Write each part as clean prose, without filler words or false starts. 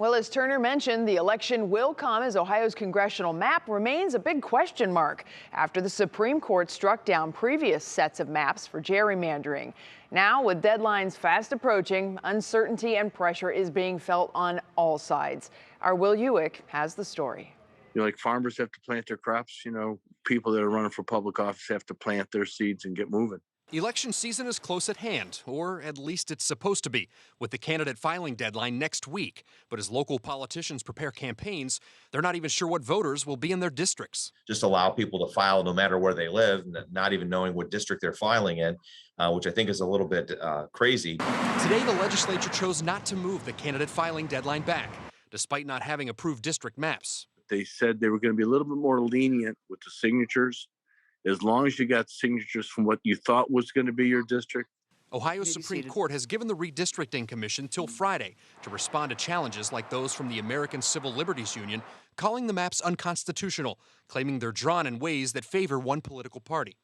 Well, as Turner mentioned, the election will come as Ohio's congressional map remains a big question mark after the Supreme Court struck down previous sets of maps for gerrymandering. Now, with deadlines fast approaching, uncertainty and pressure is being felt on all sides. Our Will Ewick has the story. Like farmers have to plant their crops, people that are running for public office have to plant their seeds and get moving. Election season is close at hand, or at least it's supposed to be, with the candidate filing deadline next week. But as local politicians prepare campaigns, they're not even sure what voters will be in their districts. Just allow people to file no matter where they live, not even knowing what district they're filing in, which I think is a little bit crazy. Today, the legislature chose not to move the candidate filing deadline back, despite not having approved district maps. They said they were going to be a little bit more lenient with the signatures, as long as you got signatures from what you thought was going to be your district. Ohio's Supreme Court has given the Redistricting Commission till Friday to respond to challenges like those from the American Civil Liberties Union, calling the maps unconstitutional, claiming they're drawn in ways that favor one political party.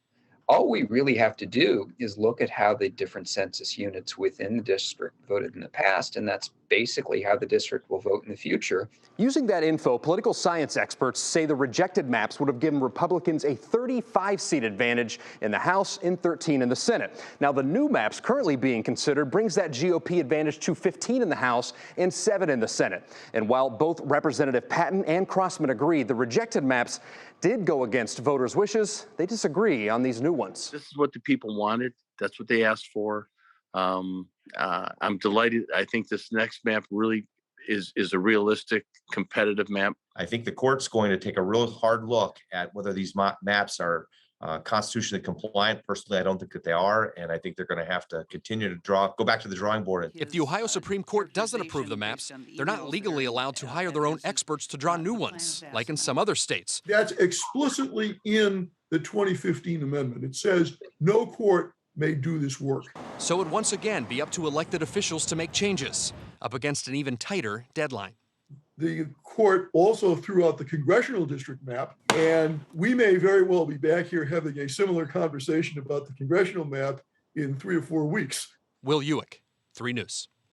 All we really have to do is look at how the different census units within the district voted in the past, and that's basically how the district will vote in the future. Using that info, political science experts say the rejected maps would have given Republicans a 35-seat advantage in the House and 13 in the Senate. Now, the new maps currently being considered brings that GOP advantage to 15 in the House and 7 in the Senate. And while both Representative Patton and Crossman agree the rejected maps did go against voters' wishes, they disagree on these new ones. This is what the people wanted. That's what they asked for. I'm delighted. I think this next map really is a realistic, competitive map. I think the court's going to take a real hard look at whether these maps are constitutionally compliant. Personally, I don't think that they are, and I think they're going to have to continue to go back to the drawing board. If the Ohio Supreme Court doesn't approve the maps, they're not legally allowed to hire their own experts to draw new ones, like in some other states. That's explicitly in the 2015 amendment. It says no court may do this work. So it would once again be up to elected officials to make changes, up against an even tighter deadline. The court also threw out the congressional district map, and we may very well be back here having a similar conversation about the congressional map in 3 or 4 weeks. Will Ewick, 3 News.